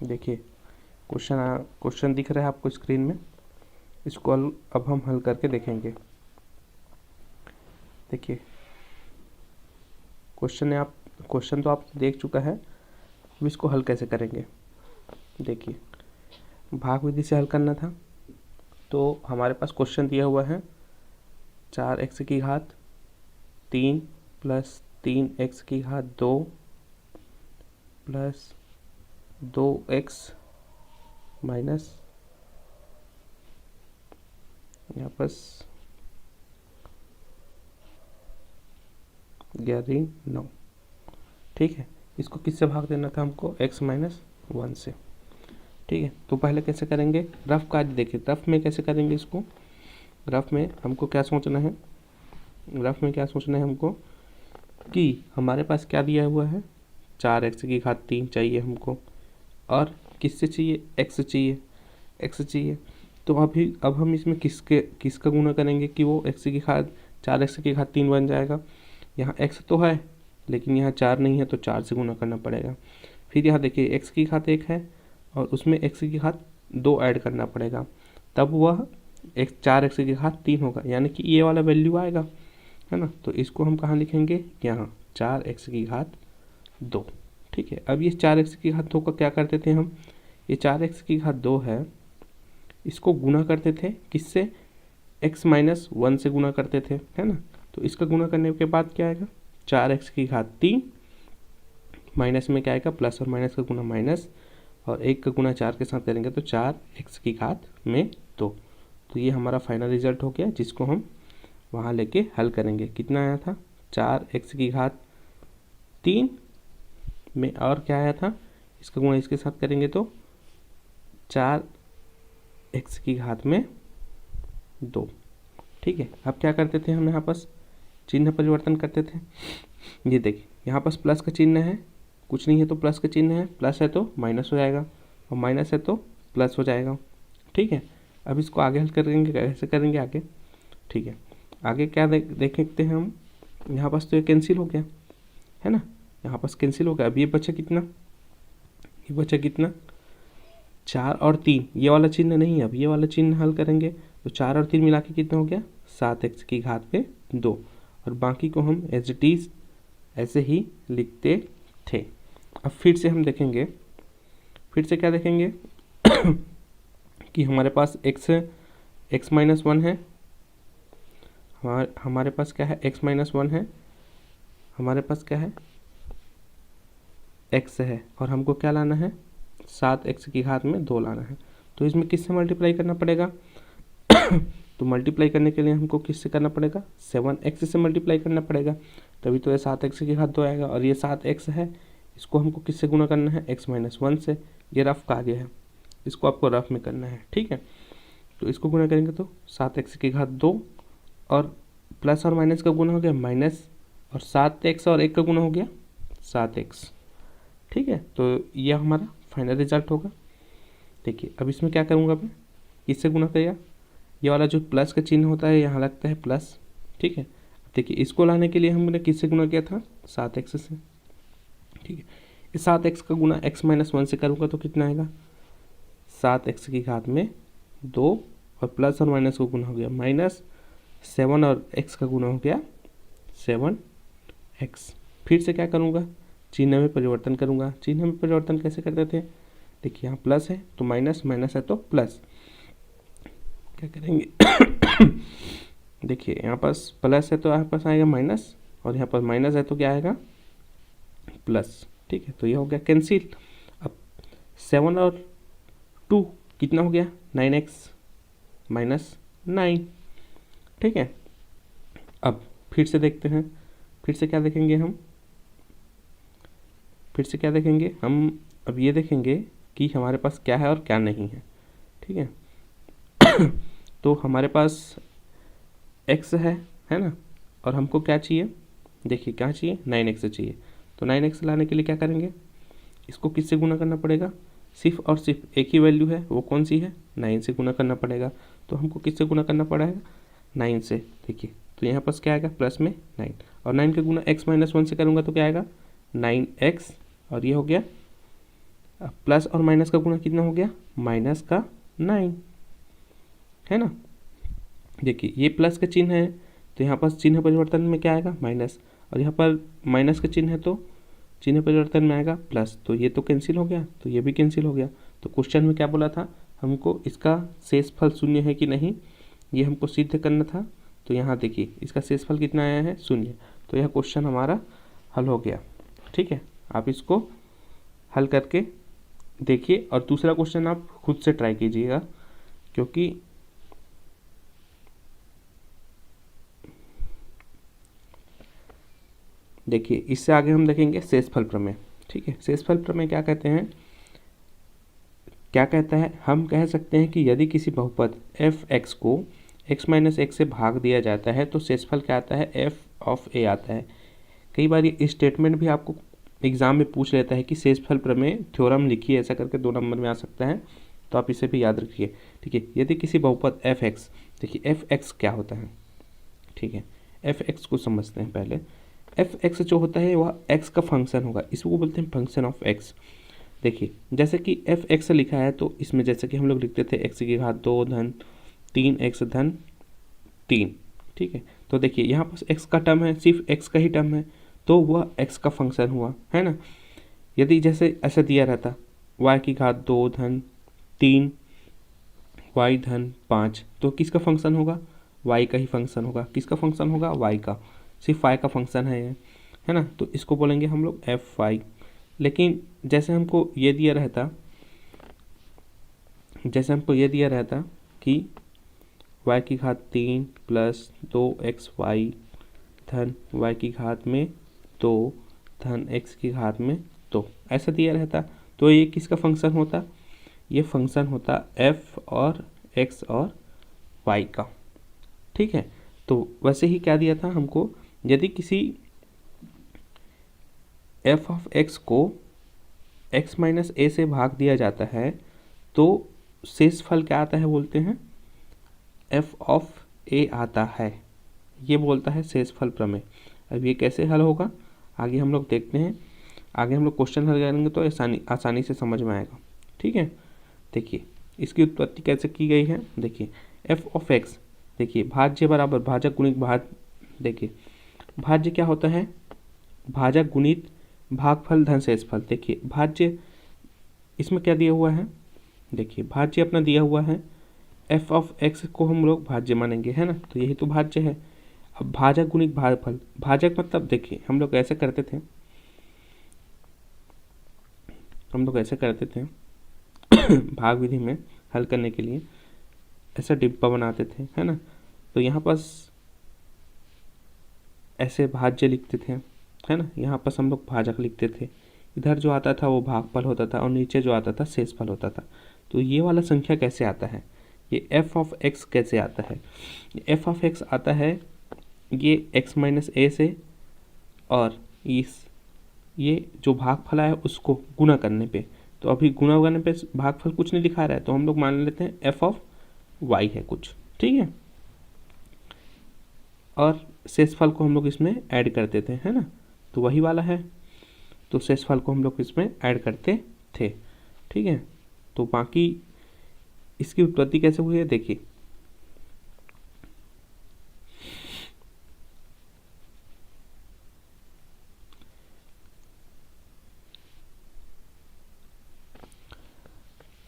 देखिए क्वेश्चन दिख रहा है आपको स्क्रीन में, इसको अब हम हल करके देखेंगे। देखिए क्वेश्चन तो आप देख चुका है, अब इसको हल कैसे करेंगे। देखिए भाग विधि से हल करना था, तो हमारे पास क्वेश्चन दिया हुआ है 4x की घात 3 प्लस 3x की घात 2 प्लस 2x माइनस यहाँ पर 9। ठीक है, इसको किससे भाग देना था हमको, x माइनस 1 से। ठीक है, तो पहले कैसे करेंगे, रफ कार्य देखिए, रफ में कैसे करेंगे इसको। रफ में हमको क्या सोचना है, हमको कि हमारे पास क्या दिया हुआ है, 4x की घात 3 चाहिए हमको, और किससे चाहिए, x चाहिए। तो अब हम इसमें किसका गुणा करेंगे कि वो x की घात 4x की घात 3 बन जाएगा। यहाँ x तो है लेकिन यहाँ 4 नहीं है, तो 4 से गुणा करना पड़ेगा। फिर यहाँ देखिए x की घात 1 है और उसमें x की घात 2 ऐड करना पड़ेगा, तब वह 4x की घात 3 होगा, यानी कि ये वाला वैल्यू आएगा, है ना। तो इसको हम कहाँ लिखेंगे, यहाँ 4x की घात 2। ठीक है, अब ये 4x की घात 2 का क्या करते थे हम, ये 4x की घात 2 है, इसको गुणा करते थे किससे, x माइनस 1 से गुणा करते थे, है ना। तो इसका गुणा करने के बाद क्या आएगा, 4x की घात 3 माइनस में क्या आएगा, प्लस और माइनस का गुणा माइनस, और 1 का गुणा 4 के साथ करेंगे तो 4x की घात में 2। तो ये हमारा फाइनल रिजल्ट हो गया, जिसको हम वहाँ लेके हल करेंगे। कितना आया था, 4x की घात 3 में, और क्या आया था, इसका गुणा इसके साथ करेंगे तो 4x की घात में 2। ठीक है, अब क्या करते थे हम, यहाँ पास चिन्ह परिवर्तन करते थे। ये देखिए यहाँ पास प्लस का चिन्ह है, कुछ नहीं है तो प्लस का चिन्ह है, प्लस है तो माइनस हो जाएगा और माइनस है तो प्लस हो जाएगा। ठीक है, अब इसको आगे हल करेंगे, कैसे करेंगे आगे। ठीक है, आगे क्या देखते हैं हम, यहाँ पास तो ये कैंसिल हो गया, है ना, यहाँ पास कैंसिल हो गया। अब ये बचा कितना, 4 और 3, ये वाला चिन्ह नहीं है, अब ये वाला चिन्ह हल करेंगे तो 4 और 3 मिला के कितना हो गया, 7x की घात पे 2, और बाकी को हम एज इट इज ऐसे ही लिखते थे। अब फिर से हम देखेंगे, क्या देखेंगे कि हमारे पास x माइनस 1 है, हमारे पास क्या है, x माइनस 1 है, हमारे पास क्या है, x है, और हमको क्या लाना है, 7x की घात में 2 लाना है। तो इसमें किससे मल्टीप्लाई करना पड़ेगा तो मल्टीप्लाई करने के लिए हमको किससे करना पड़ेगा, 7x से मल्टीप्लाई करना पड़ेगा, तभी तो ये 7x की घात 2 आएगा। और ये 7x है, इसको हमको किससे गुणा करना है, x माइनस 1 से। ये रफ कार्य है, इसको आपको रफ में करना है। ठीक है, तो इसको गुणा करेंगे तो 7x की घात 2, और प्लस और माइनस का गुणा हो गया माइनस, और 7x और 1 का गुणा हो गया 7x। ठीक है, तो ये हमारा फाइनल रिजल्ट होगा। देखिए अब इसमें क्या करूँगा मैं, किससे गुणा करेगा, ये वाला जो प्लस का चिन्ह होता है यहाँ लगता है प्लस। ठीक है, देखिए इसको लाने के लिए हमने किससे गुणा किया था, 7x से। ठीक है, इस 7x का गुणा x माइनस 1 से करूँगा तो कितना आएगा, 7x की घात में 2, और प्लस और माइनस को गुणा हो गया माइनस 7, और x का गुणा हो गया 7x। फिर से क्या करूँगा, चिन्ह में परिवर्तन करूँगा। चिन्ह में परिवर्तन कैसे करते थे, देखिए यहाँ प्लस है तो माइनस, माइनस है तो प्लस, क्या करेंगे देखिए यहाँ पास प्लस है तो यहाँ पास आएगा माइनस, और यहाँ पर माइनस है तो क्या आएगा, प्लस। ठीक है, तो ये हो गया कैंसिल। अब 7 और 2 कितना हो गया, 9x माइनस 9। ठीक है, अब फिर से देखते हैं, फिर से क्या देखेंगे हम, अब ये देखेंगे कि हमारे पास क्या है और क्या नहीं है। ठीक है तो हमारे पास x है ना, और हमको क्या चाहिए, देखिए क्या चाहिए, 9x चाहिए। तो 9x लाने के लिए क्या करेंगे, इसको किससे गुणा करना पड़ेगा, सिर्फ और सिर्फ एक ही वैल्यू है, वो कौन सी है, 9 से गुणा करना पड़ेगा। तो हमको किससे गुणा करना पड़ेगा, 9 से। देखिए तो यहाँ पास क्या आएगा, प्लस में 9, और 9 का गुणा x माइनस 1 से करूँगा तो क्या आएगा, 9x, और ये हो गया प्लस और माइनस का गुणा कितना हो गया, -9, है ना। देखिए ये प्लस का चिन्ह है तो यहाँ पर चिन्ह परिवर्तन में क्या आएगा, माइनस, और यहाँ पर माइनस का चिन्ह है तो चिन्ह परिवर्तन में आएगा प्लस, तो ये तो कैंसिल हो गया, तो ये भी कैंसिल हो गया। तो क्वेश्चन में क्या बोला था हमको, इसका शेषफल शून्य है कि नहीं, ये हमको सिद्ध करना था। तो यहाँ देखिए इसका शेषफल कितना आया है, 0। तो यह क्वेश्चन हमारा हल हो गया। ठीक है, आप इसको हल करके देखिए और दूसरा क्वेश्चन आप खुद से ट्राई कीजिएगा, क्योंकि देखिए इससे आगे हम देखेंगे शेषफल प्रमेय। ठीक है, शेषफल प्रमेय क्या कहते हैं, क्या कहता है, हम कह सकते हैं कि यदि किसी बहुपद f(x) को x - x से भाग दिया जाता है तो शेषफल क्या आता है, f(a) आता है। कई बार ये स्टेटमेंट भी आपको एग्जाम में पूछ लेता है कि शेषफल प्रमेय थ्योरम लिखिए, ऐसा करके 2 नंबर में आ सकता है, तो आप इसे भी याद रखिए। ठीक है, यदि किसी बहुपद f(x), देखिए f(x) क्या होता है, ठीक है, f(x) को समझते हैं पहले। f(x) जो होता है वह x का फंक्शन होगा, इसको बोलते हैं फंक्शन ऑफ x। देखिए जैसे कि f(x) लिखा है तो इसमें जैसे कि हम लोग लिखते थे x की घात 2 धन 3x धन 3। ठीक है, तो देखिए यहाँ पर x का टर्म है, सिर्फ x का ही टर्म है, तो वह x का फंक्शन हुआ, है ना। यदि जैसे ऐसा दिया रहता y की घात 2 धन 3 y धन 5, तो किसका फंक्शन होगा, y का ही फंक्शन होगा। किसका फंक्शन होगा, y का, सिर्फ y का फंक्शन है ये, है ना। तो इसको बोलेंगे हम लोग fy। लेकिन जैसे हमको ये दिया रहता कि y की घात 3 प्लस 2xy धन y की घात में 2 धन x की घात में 2, ऐसा दिया रहता, तो ये किसका फंक्शन होता, ये फंक्शन होता f और x और y का। ठीक है, तो वैसे ही क्या दिया था हमको, यदि किसी f(x) को x - a से भाग दिया जाता है तो शेषफल क्या आता है, बोलते हैं f(a) आता है, ये बोलता है शेषफल प्रमेय। अब ये कैसे हल होगा आगे हम लोग देखते हैं, आगे हम लोग क्वेश्चन हल करेंगे तो आसानी से समझ में आएगा। ठीक है, देखिए इसकी उत्पत्ति कैसे की गई है, देखिए f(x), देखिए भाज्य बराबर भाजक गुणित भाज्य, देखिए भाज्य क्या होता है, भाजक गुणित भागफल धन शेषफल। देखिए भाज्य इसमें क्या दिया हुआ है, देखिए भाज्य अपना दिया हुआ है, f(x) को हम लोग भाज्य मानेंगे, है ना, तो यही तो भाज्य है। अब भाजक गुणित भागफल, भाजक मतलब देखिए हम लोग ऐसे करते थे भाग विधि में हल करने के लिए ऐसा डिब्बा बनाते थे, है ना, तो यहाँ पास ऐसे भाज्य लिखते थे, है ना, यहाँ पास हम लोग भाजक लिखते थे, इधर जो आता था वो भागफल होता था और नीचे जो आता था शेषफल होता था। तो ये वाला संख्या कैसे आता है, ये f(x) कैसे आता है, ये f(x) आता है ये x - a से, और ये जो भागफल है उसको गुणा करने पे, तो अभी गुणा करने पे भागफल कुछ नहीं दिखा रहा है, तो हम लोग मान लेते हैं f(y) है कुछ। ठीक है, और शेषफल को हम लोग इसमें ऐड करते थे, है ना, तो वही वाला है, तो शेषफल को हम लोग इसमें ऐड करते थे। ठीक है, तो बाकी इसकी उत्पत्ति कैसे हुई है, देखिए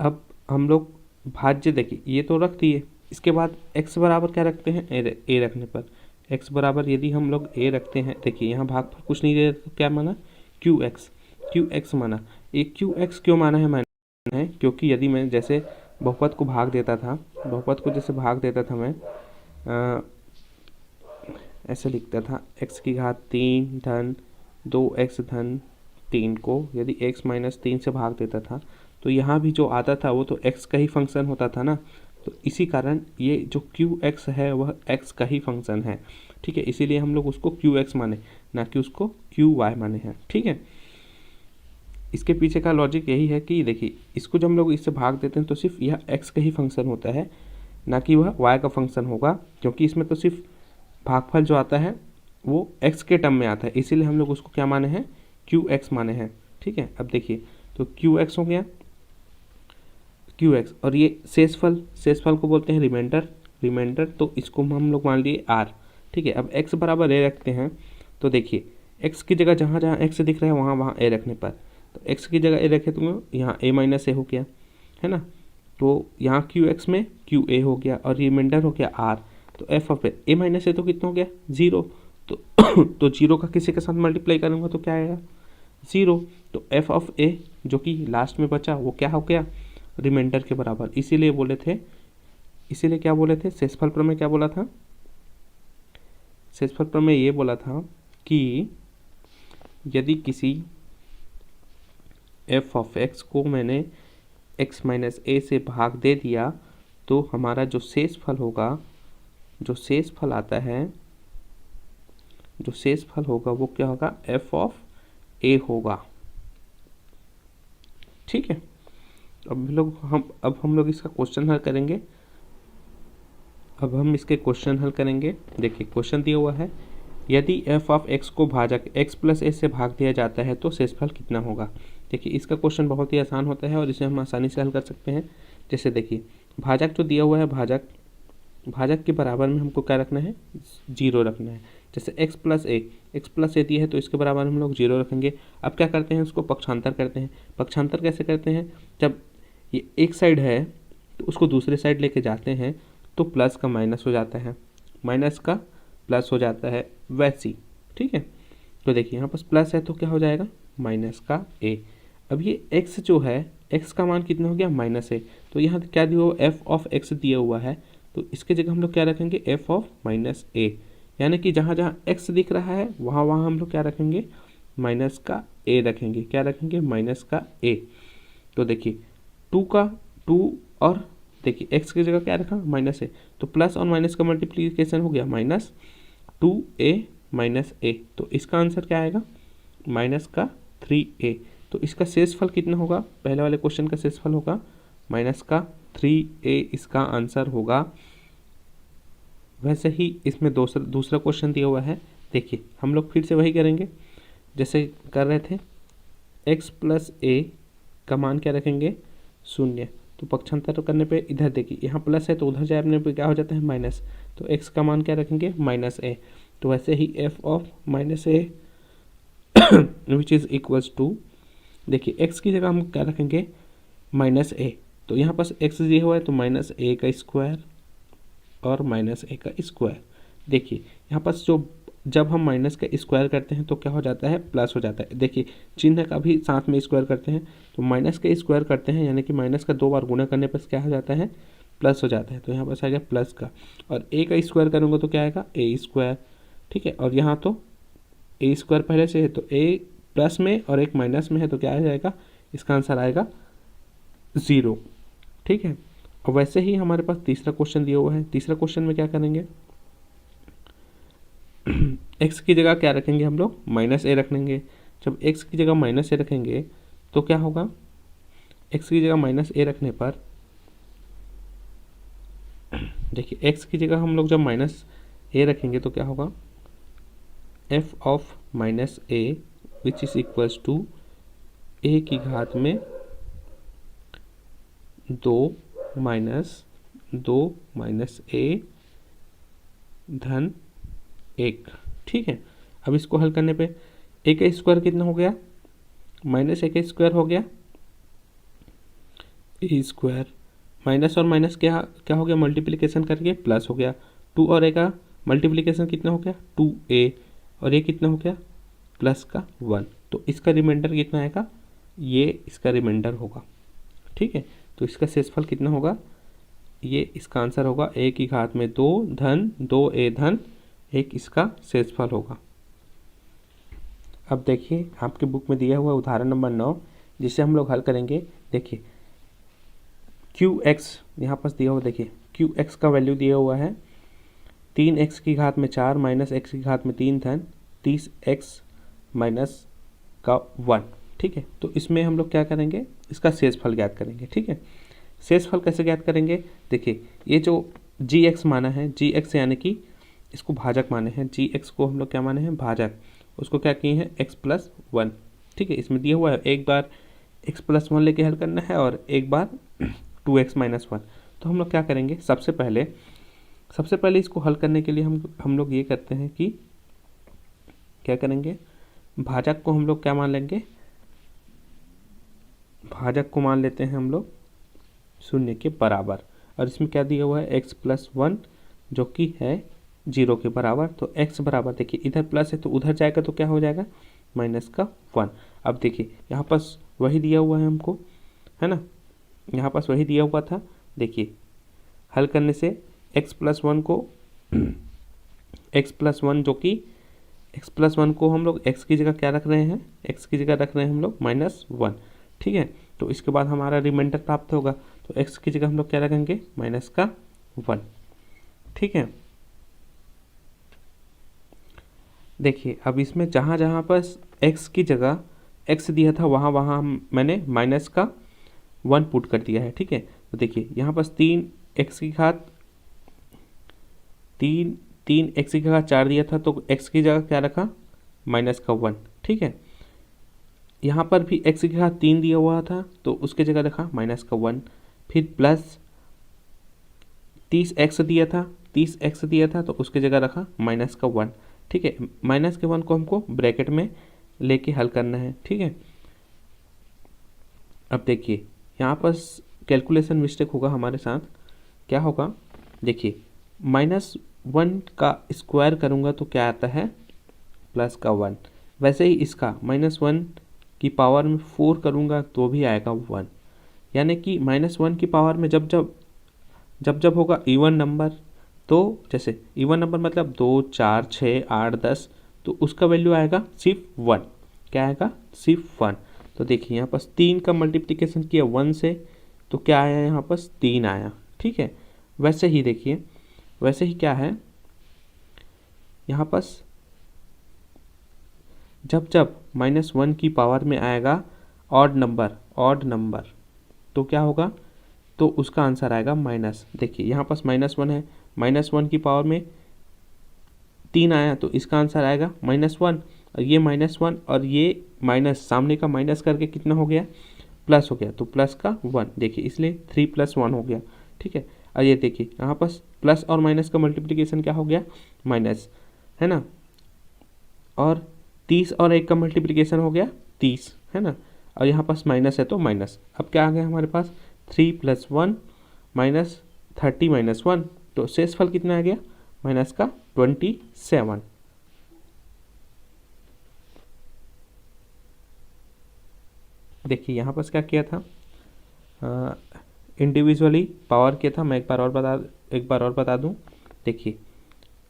अब हम लोग भाज्य, देखिए ये तो रख दिए, इसके बाद x बराबर क्या रखते हैं, a रखने पर x बराबर यदि हम लोग a रखते हैं, देखिए यहाँ भागफल कुछ नहीं दे तो क्या माना, qx माना। ये qx क्यों माना है, मैंने है क्योंकि यदि मैं जैसे बहुपद को भाग देता था मैं ऐसे लिखता था x की घात 3 धन 2x धन 3 को यदि x - 3 से भाग देता था तो यहाँ भी जो आता था वो तो x का ही फंक्शन होता था ना, तो इसी कारण ये जो qx है वह x का ही फंक्शन है। ठीक है, इसीलिए हम लोग उसको qx माने, ना कि उसको qy माने हैं। ठीक है, इसके पीछे का लॉजिक यही है कि देखिए इसको जब हम लोग इससे भाग देते हैं तो सिर्फ यह x का ही फंक्शन होता है, ना कि वह y का फंक्शन होगा, क्योंकि इसमें तो सिर्फ भागफल जो आता है वो x के टर्म में आता है, इसीलिए हम लोग उसको क्या माने हैं, qx माने हैं। ठीक है, अब देखिए तो क्यू एक्स हो गया क्यू एक्स, और ये शेषफल को बोलते हैं रिमाइंडर, तो इसको हम लोग मान लिए आर। ठीक है, अब एक्स बराबर ए रखते हैं, तो देखिए एक्स की जगह जहाँ जहाँ एक्स दिख रहा है वहाँ वहाँ ए रखने पर, तो एक्स की जगह ए रखे तो यहाँ ए माइनस ए हो गया, है ना। तो यहाँ क्यू एक्स में क्यू ए हो गया और रिमाइंडर हो गया आर। तो F of A minus A तो कितना हो गया 0, तो तो 0 का किसी के साथ मल्टीप्लाई करूँगा तो क्या आएगा 0। तो एफ ऑफ ए जो कि लास्ट में बचा वो क्या हो गया रिमाइंडर के बराबर। इसीलिए क्या बोले थे शेषफल प्रमेय क्या बोला था, शेषफल प्रमेय ये बोला था कि यदि किसी एफ ऑफ एक्स को मैंने एक्स माइनस ए से भाग दे दिया तो हमारा जो शेषफल होगा, जो शेषफल आता है, जो शेषफल होगा वो क्या होगा एफ ऑफ ए होगा। ठीक है, अब हम लोग इसका क्वेश्चन हल करेंगे। अब हम इसके क्वेश्चन हल करेंगे। देखिए क्वेश्चन दिया हुआ है, यदि एफ ऑफ एक्स को भाजक एक्स प्लस ए से भाग दिया जाता है तो शेषफल कितना होगा। देखिए इसका क्वेश्चन बहुत ही आसान होता है और इसे हम आसानी से हल कर सकते हैं। जैसे देखिए भाजक जो दिया हुआ है, भाजक के बराबर में हमको क्या रखना है 0 रखना है। जैसे एक्स प्लस ए दिया है तो इसके बराबर हम लोग 0 रखेंगे। अब क्या करते हैं, उसको पक्षांतर करते हैं। पक्षांतर कैसे करते हैं, जब ये एक साइड है तो उसको दूसरे साइड लेके जाते हैं तो प्लस का माइनस हो जाता है, माइनस का प्लस हो जाता है, वैसी। ठीक है, तो देखिए यहाँ पर प्लस है तो क्या हो जाएगा माइनस का ए। अब ये x जो है, x का मान कितना हो गया माइनस ए, तो यहाँ क्या दिया हुआ एफ ऑफ एक्स दिया हुआ है, तो इसके जगह हम लोग क्या रखेंगे एफ ऑफ माइनस ए, यानी कि जहाँ जहाँ x दिख रहा है वहाँ वहाँ हम लोग क्या रखेंगे माइनस का ए रखेंगे। क्या रखेंगे माइनस का ए। तो देखिए 2 और देखिए x की जगह क्या रखा माइनस ए, तो प्लस और माइनस का मल्टीप्लीकेशन हो गया माइनस 2a माइनस ए, तो इसका आंसर क्या आएगा माइनस का 3a। तो इसका शेषफल कितना होगा, पहले वाले क्वेश्चन का शेषफल होगा माइनस का 3a, इसका आंसर होगा। वैसे ही इसमें दूसरा क्वेश्चन दिया हुआ है। देखिए हम लोग फिर से वही करेंगे जैसे कर रहे थे, x प्लस ए का मान क्या रखेंगे 0, तो पक्षांतर करने पे इधर देखिए यहाँ प्लस है तो उधर जाने पे क्या हो जाता है माइनस, तो x का मान क्या रखेंगे माइनस ए। तो वैसे ही f of minus A which is equals to, देखिए x की जगह हम क्या रखेंगे माइनस ए, तो यहाँ पास x दिया हुआ है तो माइनस ए का स्क्वायर और माइनस ए का स्क्वायर। देखिए यहाँ पास जो जब हम माइनस का स्क्वायर करते हैं तो क्या हो जाता है प्लस हो जाता है। देखिए चिन्ह का भी साथ में स्क्वायर करते हैं तो माइनस का स्क्वायर करते हैं, यानी कि माइनस का 2 बार गुणा करने पर क्या हो जाता है प्लस हो जाता है। तो यहाँ पास आ गया प्लस का, और ए का स्क्वायर करूँगा तो क्या आएगा ए स्क्वायर। ठीक है, और यहाँ तो ए स्क्वायर पहले से है तो ए प्लस में और एक माइनस में है तो क्या आ जाएगा, इसका आंसर आएगा 0। ठीक है, और वैसे ही हमारे पास तीसरा क्वेश्चन दिया हुआ है। तीसरा क्वेश्चन में क्या करेंगे, x की जगह क्या रखेंगे हम लोग माइनस ए रखेंगे। जब x की जगह माइनस ए रखेंगे तो क्या होगा, x की जगह माइनस ए रखने पर देखिए x की जगह हम लोग जब माइनस ए रखेंगे तो क्या होगा f of minus A which is equals to a की घात में 2 माइनस ए धन 1। ठीक है, अब इसको हल करने पे ए का स्क्वायर कितना हो गया माइनस ए का स्क्वायर हो गया ए स्क्वायर, माइनस और माइनस क्या क्या हो गया मल्टीप्लिकेशन करके प्लस हो गया। 2 और ए का मल्टीप्लिकेशन कितना हो गया 2a, और ये कितना हो गया प्लस का 1, तो इसका रिमाइंडर कितना आएगा, ये इसका रिमाइंडर होगा। ठीक है, तो इसका शेषफल कितना होगा, ये इसका आंसर होगा a की घात में 2 धन 2a धन 1, इसका शेषफल होगा। अब देखिए आपके बुक में दिया हुआ उदाहरण नंबर 9 जिसे हम लोग हल करेंगे। देखिए QX यहाँ पास दिया हुआ, देखिए QX का वैल्यू दिया हुआ है 3x की घात में 4 माइनस x की घात में 3 धन 30x माइनस का 1। ठीक है, तो इसमें हम लोग क्या करेंगे, इसका शेषफल ज्ञात करेंगे। ठीक है, शेषफल कैसे ज्ञात करेंगे, देखिए ये जो gx माना है, gx यानी कि इसको भाजक माने हैं, gx को हम लोग क्या माने हैं भाजक, उसको क्या किए हैं x प्लस 1। ठीक है, इसमें दिया हुआ है एक बार एक्स प्लस वन लेके हल करना है और एक बार 2x-1। तो हम लोग क्या करेंगे, सबसे पहले इसको हल करने के लिए हम लोग ये करते हैं कि क्या करेंगे, भाजक को हम लोग क्या मान लेंगे, भाजक को मान लेते हैं हम लोग 0 के बराबर। और इसमें क्या दिया हुआ है, x+1 जो कि है 0 के बराबर। तो x बराबर, देखिए इधर प्लस है तो उधर जाएगा तो क्या हो जाएगा, -1। अब देखिए यहाँ पास वही दिया हुआ है हमको, है ना, यहाँ पास वही दिया हुआ था। देखिए हल करने से x+1 को x+1 जो कि x+1 को हम लोग x की जगह क्या रख रहे हैं, x की जगह रख रहे हैं हम लोग -1। ठीक है, तो इसके बाद हमारा रिमाइंडर प्राप्त होगा। तो x की जगह हम लोग क्या रखेंगे, -1। ठीक है, देखिए अब इसमें जहाँ जहाँ पर x की जगह x दिया था वहाँ वहाँ मैंने -1 पुट कर दिया है। ठीक है, तो देखिए यहाँ पर 3x की घात 4 दिया था, तो x की जगह क्या रखा, -1। ठीक है, यहाँ पर भी x की घात 3 दिया हुआ था तो उसके जगह रखा -1। फिर प्लस 30x दिया था तो उसके जगह रखा -1। ठीक है, -1 को हमको ब्रैकेट में लेके हल करना है। ठीक है, अब देखिए यहाँ पर कैलकुलेशन मिस्टेक होगा हमारे साथ। क्या होगा, देखिए -1 का स्क्वायर करूँगा तो क्या आता है, +1। वैसे ही इसका -1 की पावर में 4 करूँगा तो भी आएगा 1। यानी कि -1 की पावर में जब होगा इवन नंबर, तो जैसे इवन नंबर मतलब 2, 4, 6, 8, 10, तो उसका वैल्यू आएगा सिर्फ 1। क्या आएगा, सिर्फ 1। तो देखिए यहाँ पास 3 का मल्टीप्लिकेशन किया 1 से तो क्या आया, यहाँ पास 3 आया। ठीक है, वैसे ही देखिए, वैसे ही क्या है यहाँ पास, जब -1 की पावर में आएगा ऑड नंबर तो क्या होगा, तो उसका आंसर आएगा माइनस। देखिए यहाँ पास -1 है, -1 की पावर में 3 आया तो इसका आंसर आएगा -1। और ये -1 और ये माइनस, सामने का माइनस करके कितना हो गया, प्लस हो गया, तो प्लस का 1। देखिए इसलिए 3 + 1 हो गया। ठीक है, और ये देखिए यहाँ पास प्लस और माइनस का मल्टीप्लिकेशन क्या हो गया, माइनस, है ना, और 30 और 1 का मल्टीप्लिकेशन हो गया 30, है ना, और यहाँ पास माइनस है तो माइनस। अब क्या आ गया हमारे पास, 3 + 1 -30 -1, तो शेषफल कितना आ गया, माइनस का 27। देखिए यहाँ पास क्या किया था, इंडिविजुअली पावर किया था। मैं एक बार और बता दूँ। देखिए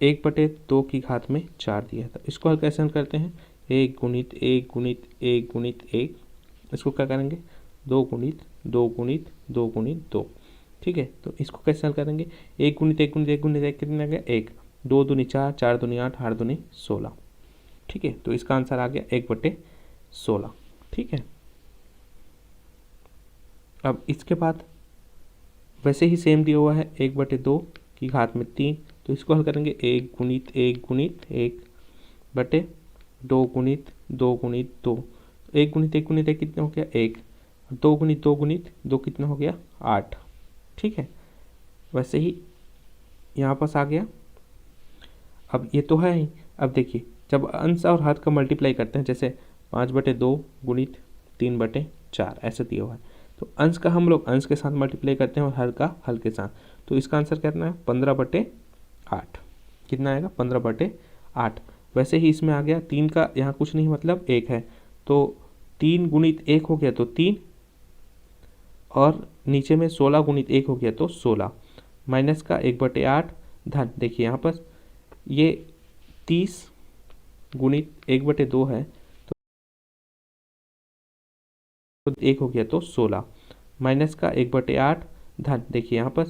1/2 की घात में 4 दिया था, इसको हल कैसे हल करते हैं, 1 × 1 × 1 × 1, इसको क्या करेंगे, 2 × 2 × 2 × 2। ठीक है, तो इसको कैसे हल करेंगे, 1 × 1 × 1 × 1 कितना आ गया, 1, 2 दूनी 4, 4 दूनी 8, 8 दूनी 16। ठीक है, तो इसका आंसर आ गया 1/16। ठीक है, अब इसके बाद वैसे ही सेम दिया हुआ है, 1/2 की घात में 3, तो इसको हल करेंगे 1 × 1 × 1 बटे 2 × 2 × 2। 1 × 1 × 1 कितना हो गया, 1, 2 × 2 × 2 कितना हो गया, 8। ठीक है, वैसे ही यहाँ पास आ गया। अब ये तो है ही। अब देखिए जब अंश और हर का मल्टीप्लाई करते हैं, जैसे 5/2 × 3/4 ऐसे दिया हुआ है, तो अंश का हम लोग अंश के साथ मल्टीप्लाई करते हैं और हर का हल के साथ। तो इसका आंसर कितना है, 15/8। कितना आएगा, 15/8। वैसे ही इसमें आ गया 3 का, यहाँ कुछ नहीं मतलब 1 है, तो 3 × 1 हो गया तो 3, और नीचे में 16 × 1 हो गया तो 16, माइनस का 1/8 धन। देखिए यहाँ पर ये 30 × 1/2 है तो 1 हो गया तो 16, माइनस का 1/8 धन। देखिए यहाँ पर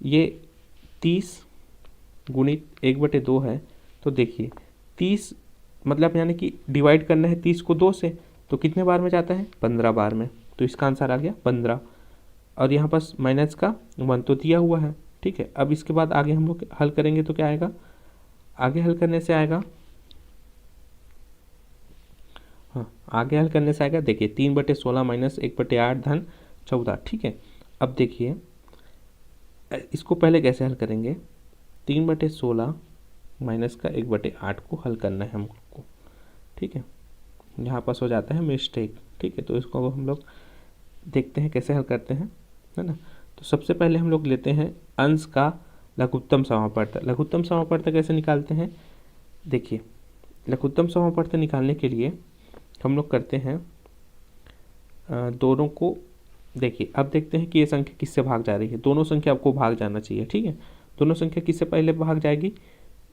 ये 30 × 1/2 है, तो देखिए 30 मतलब यानी कि डिवाइड करना है 30 को 2 से, तो कितने बार में जाता है, 15 बार में, तो इसका आंसर आ गया 15। और यहाँ पर माइनस का 1 तो दिया हुआ है। ठीक है, अब इसके बाद आगे हम लोग हल करेंगे तो क्या आएगा, आगे हल करने से आएगा हाँ, आगे हल करने से आएगा, देखिए 3/16 माइनस 1/8 धन 14। ठीक है, अब देखिए इसको पहले कैसे हल करेंगे, 3/16 माइनस का 1/8 को हल करना है हमको। ठीक है, यहाँ पास हो जाता है मिस्टेक। ठीक है, तो इसको हम लोग देखते हैं कैसे हल करते हैं, है ना। तो सबसे पहले हम लोग लेते हैं अंश का लघुत्तम समापवर्त। लघुत्तम समापवर्त कैसे निकालते हैं, देखिए लघुत्तम समापवर्त निकालने के लिए हम लोग करते हैं दोनों को, देखिए अब देखते हैं कि ये संख्या किससे भाग जा रही है। दोनों संख्या आपको भाग जाना चाहिए। ठीक है, दोनों संख्या किससे पहले भाग जाएगी,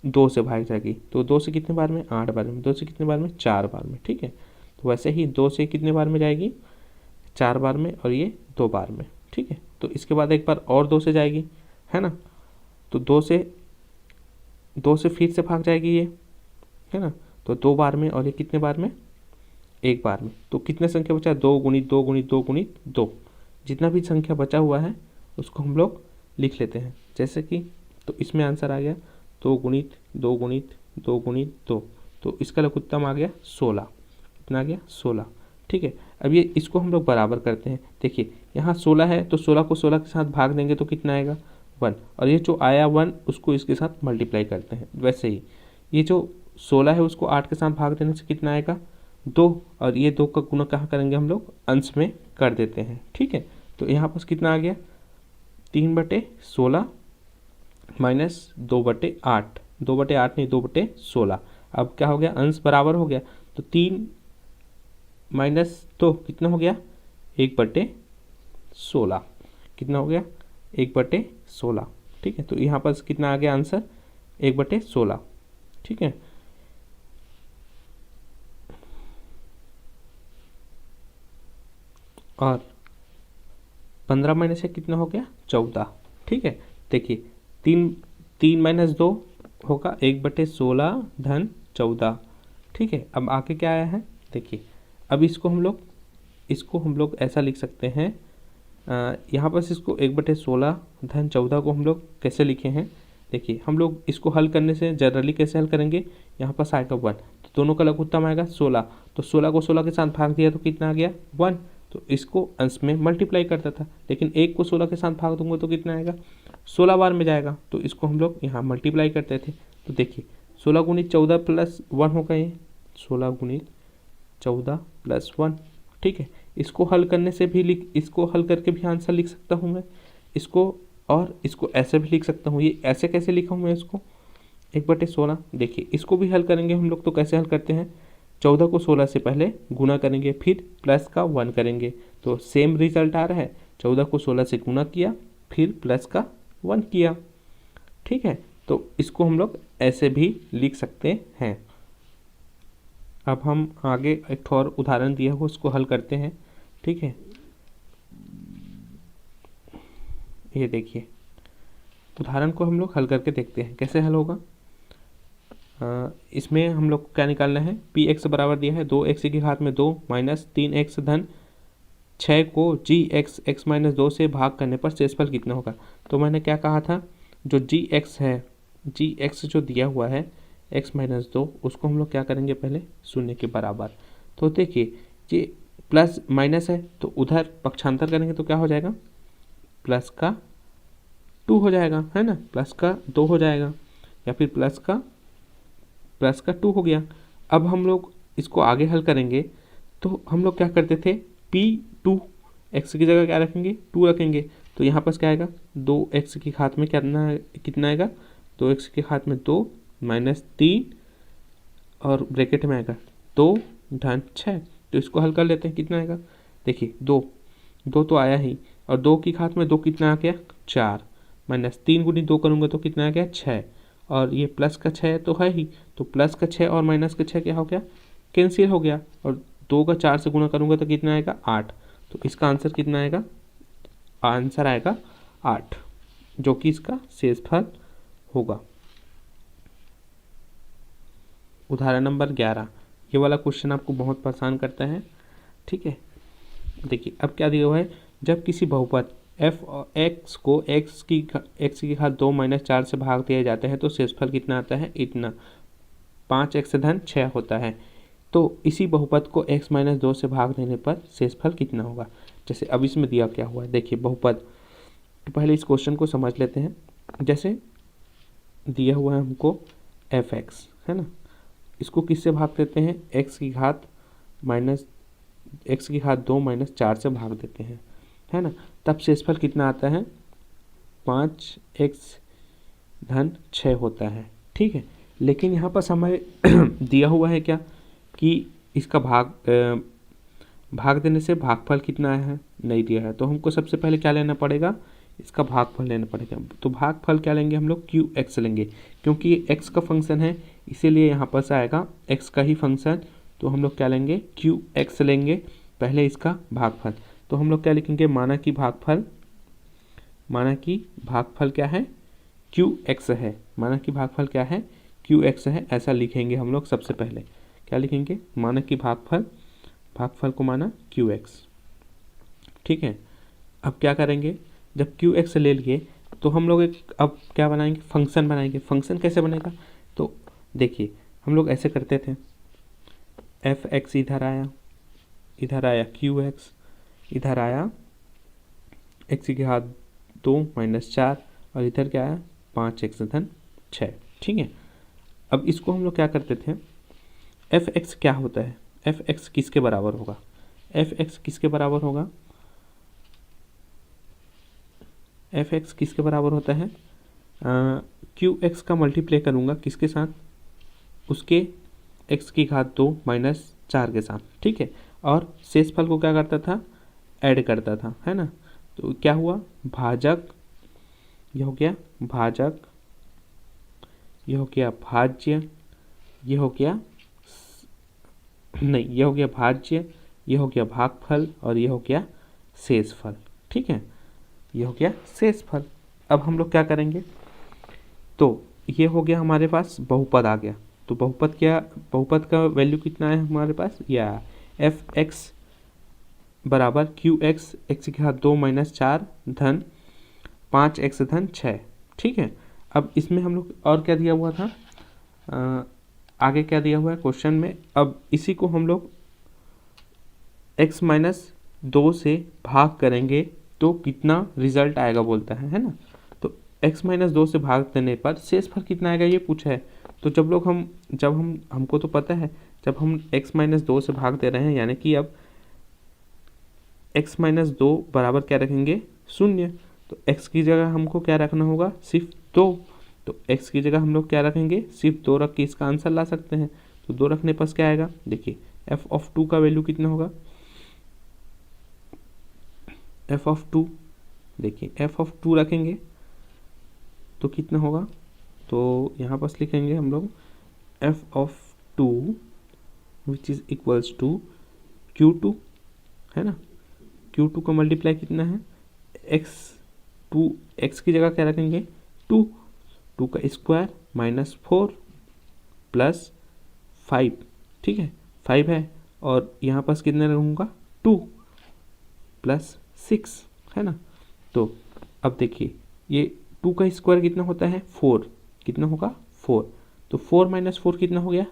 2 से भाग जाएगी। तो 2 से कितने बार में, 8 बार में। 2 से कितने बार में, 4 बार में। ठीक है, तो वैसे ही 2 से कितने बार में जाएगी, 4 बार में, और ये 2 बार में। ठीक है, तो इसके बाद एक बार और 2 से जाएगी, है ना। तो 2 से फिर से भाग जाएगी ये, है ना। तो 2 बार में, और ये कितने बार में, 1 बार में। तो कितने संख्या बचा, 2 गुणित 2 गुणित 2 गुणित 2। जितना भी संख्या बचा हुआ है उसको हम लोग लिख लेते हैं, जैसे कि, तो इसमें आंसर आ गया 2 गुणित 2 गुणित 2 गुणित 2। तो इसका लघुत्तम आ गया 16। कितना आ गया, 16। ठीक है, अब ये इसको हम लोग बराबर करते हैं। देखिए यहाँ 16 है, तो 16 को 16 के साथ भाग देंगे तो कितना आएगा, 1। और ये जो आया 1 उसको इसके साथ मल्टीप्लाई करते हैं। वैसे ही ये जो 16 है उसको 8 के साथ भाग देने से कितना आएगा, 2। और ये 2 का गुणा कहाँ करेंगे हम लोग, अंश में कर देते हैं। ठीक है, तो यहाँ पर कितना आ गया, 3/16 माइनस 2/8। 2/8 नहीं, 2/16। अब क्या हो गया, अंश बराबर हो गया, तो 3 माइनस 2 कितना हो गया, 1/16। कितना हो गया, 1/16। ठीक है, तो यहाँ पर कितना आ गया आंसर, 1/16। ठीक है, और 15 माइनस से कितना हो गया, 14। ठीक है, देखिए 3 माइनस 2 होगा 1/16 धन 14। ठीक है, अब आगे क्या आया है, देखिए अब इसको हम लोग ऐसा लिख सकते हैं, यहाँ पर इसको 1/16 धन 14 को हम लोग कैसे लिखे हैं, देखिए हम लोग इसको हल करने से जनरली कैसे हल करेंगे, यहाँ पर आएगा 1, तो दोनों का लघुत्तम आएगा 16। तो 16 को 16 के साथ भाग दिया तो कितना आ गया, 1। तो इसको अंश में मल्टीप्लाई करता था, लेकिन 1 को 16 के साथ भाग दूंगा तो कितना आएगा, 16 बार में जाएगा। तो इसको हम लोग यहाँ मल्टीप्लाई करते थे। तो देखिए 16 गुणित 14 प्लस 1 होगा ये, 16 गुणित 14 प्लस 1। ठीक है, इसको हल करने से भी इसको हल करके भी आंसर लिख सकता हूँ मैं इसको, और इसको ऐसे भी लिख सकता हूँ। ये ऐसे कैसे लिखा हूँ मैं इसको, 1/16। देखिए इसको भी हल करेंगे हम लोग, तो कैसे हल करते हैं, 14 को 16 से पहले गुना करेंगे, फिर प्लस का 1 करेंगे, तो सेम रिजल्ट आ रहा है। 14 को 16 से गुना किया, फिर प्लस का 1 किया। ठीक है, तो इसको हम लोग ऐसे भी लिख सकते हैं। अब हम आगे एक और उदाहरण दिया हो उसको हल करते हैं। ठीक है, ये देखिए उदाहरण को हम लोग हल करके देखते हैं कैसे हल होगा। इसमें हम लोग को क्या निकालना है, पी एक्स बराबर दिया है 2x की घात में 2 माइनस 3x धन 6 को जी एक्स एक्स माइनस 2 से भाग करने पर शेषफल कितना होगा। तो मैंने क्या कहा था, जो जी एक्स है, जी एक्स जो दिया हुआ है x माइनस 2, उसको हम लोग क्या करेंगे, पहले 0 के बराबर। तो देखिए ये प्लस माइनस है, तो उधर पक्षांतर करेंगे तो क्या हो जाएगा, प्लस का 2 हो जाएगा, है ना, प्लस का 2 हो जाएगा, या फिर प्लस का 2 हो गया। अब हम लोग इसको आगे हल करेंगे, तो हम लोग क्या करते थे, P2 x की जगह क्या रखेंगे, 2 रखेंगे। तो यहाँ पर क्या आएगा, 2x की घात में कितना आएगा, 2x की घात में 2 माइनस 3 और ब्रैकेट में आएगा 2 धन 6। तो इसको हल कर लेते हैं, कितना आएगा, देखिए 2 तो आया ही, और 2 की घात में 2 कितना आ गया, 4 माइनस 3 गुनी 2 करूँगा तो कितना आ गया, 6। और ये प्लस का 6 तो है ही, तो प्लस का 6 और माइनस का 6 क्या हो गया, कैंसिल हो गया। और 2 का 4 से गुना करूँगा तो कितना आएगा, 8। तो इसका आंसर कितना आएगा, आंसर आएगा 8, जो कि इसका शेषफल होगा। उदाहरण नंबर 11, ये वाला क्वेश्चन आपको बहुत परेशान करता है। ठीक है, देखिए अब क्या दिया हुआ है, जब किसी बहुपद f और x को x की घात 2 माइनस 4 से भाग दिया जाता है तो शेषफल कितना आता है, इतना 5x धन 6 होता है। तो इसी बहुपद को x माइनस 2 से भाग देने पर शेषफल कितना होगा। जैसे अब इसमें दिया क्या हुआ है, देखिए बहुपद, तो पहले इस क्वेश्चन को समझ लेते हैं। जैसे दिया हुआ है हमको f(x) है ना, इसको किससे भाग देते हैं, x की घात 2 माइनस 4 से भाग देते हैं, है ना। तब शेषफल कितना आता है, 5x धन 6 होता है, ठीक है। लेकिन यहाँ पर हमें दिया हुआ है क्या कि इसका भाग देने से भागफल कितना है, नहीं दिया है। तो हमको सबसे पहले क्या लेना पड़ेगा, इसका भागफल लेना पड़ेगा। तो भागफल क्या लेंगे हम लोग, QX लेंगे, क्योंकि ये x का फंक्शन है इसीलिए यहाँ पर आएगा x का ही फंक्शन। तो हम लोग क्या लेंगे, QX लेंगे पहले इसका भागफल। तो हम लोग क्या लिखेंगे, माना कि भागफल क्या है, QX है, माना कि भागफल क्या है, QX है, ऐसा लिखेंगे हम लोग। सबसे पहले क्या लिखेंगे, माना कि भागफल को माना QX, ठीक है। अब क्या करेंगे, जब QX ले लिए तो हम लोग अब क्या बनाएंगे, फंक्शन बनाएंगे। फंक्शन कैसे बनेगा, तो देखिए हम लोग ऐसे करते थे, f(x) इधर आया QX, इधर आया x की घात 2 माइनस 4 और इधर क्या आया 5x धन 6, ठीक है। अब इसको हम लोग क्या करते थे, f(x) क्या होता है, f(x) किसके बराबर होगा, f(x) किसके बराबर होगा, f(x) किसके बराबर होता है, QX का मल्टीप्लाई करूँगा किसके साथ, उसके x की घात 2 माइनस 4 के साथ, ठीक है। और शेषफल को क्या करता था, ऐड करता था, है ना। तो क्या हुआ, भाजक, ये हो गया भाजक, ये हो गया भाज्य, ये हो गया नहीं, ये हो गया भाज्य, ये हो गया भागफल और ये हो गया शेषफल, ठीक है। ये हो गया शेषफल। अब हम लोग क्या करेंगे, तो ये हो गया हमारे पास बहुपद आ गया। तो बहुपद का वैल्यू कितना है हमारे पास, या f(x) बराबर QX, x की घात 2 माइनस 4 धन 5x धन 6, ठीक है। अब इसमें हम लोग और क्या दिया हुआ था, आगे क्या दिया हुआ है क्वेश्चन में। अब इसी को हम लोग x माइनस 2 से भाग करेंगे तो कितना रिजल्ट आएगा बोलता है ना। तो x माइनस 2 से भाग देने पर शेषफल कितना आएगा ये पूछा है। तो हमको तो पता है, जब हम x माइनस 2 से भाग दे रहे हैं यानी कि अब x माइनस 2 बराबर क्या रखेंगे, 0। तो x की जगह हमको क्या रखना होगा, सिर्फ 2। तो x की जगह हम लोग क्या रखेंगे, सिर्फ 2 रख के इसका आंसर ला सकते हैं। तो 2 रखने पर क्या आएगा, देखिए f(2) का वैल्यू कितना होगा, f(2), देखिए f(2) रखेंगे तो कितना होगा, तो यहाँ पर लिखेंगे हम लोग f(2) which is equals to Q2, है ना। Q2 का मल्टीप्लाई कितना है, x की जगह क्या रखेंगे, 2 का स्क्वायर माइनस 4 प्लस 5, ठीक है, 5 है। और यहाँ पास कितने रहूँगा, 2 प्लस 6, है ना। तो अब देखिए ये 2 का स्क्वायर कितना होता है, 4, कितना होगा 4। तो 4 माइनस 4 कितना हो गया,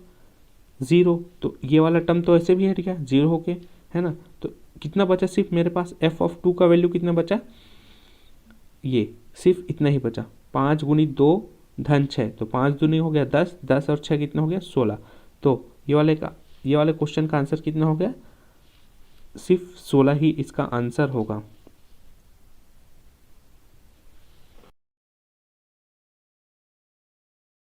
0। तो ये वाला टर्म तो ऐसे भी हट गया 0 होके, है ना। तो कितना बचा, सिर्फ मेरे पास f(2) का वैल्यू कितना बचा, ये सिर्फ इतना ही बचा, 5 गुनी 2 धन 6। तो 5 दूनी हो गया 10, 10 और 6 कितना हो गया 16। तो ये वाले क्वेश्चन का आंसर कितना हो गया, सिर्फ 16 ही इसका आंसर होगा।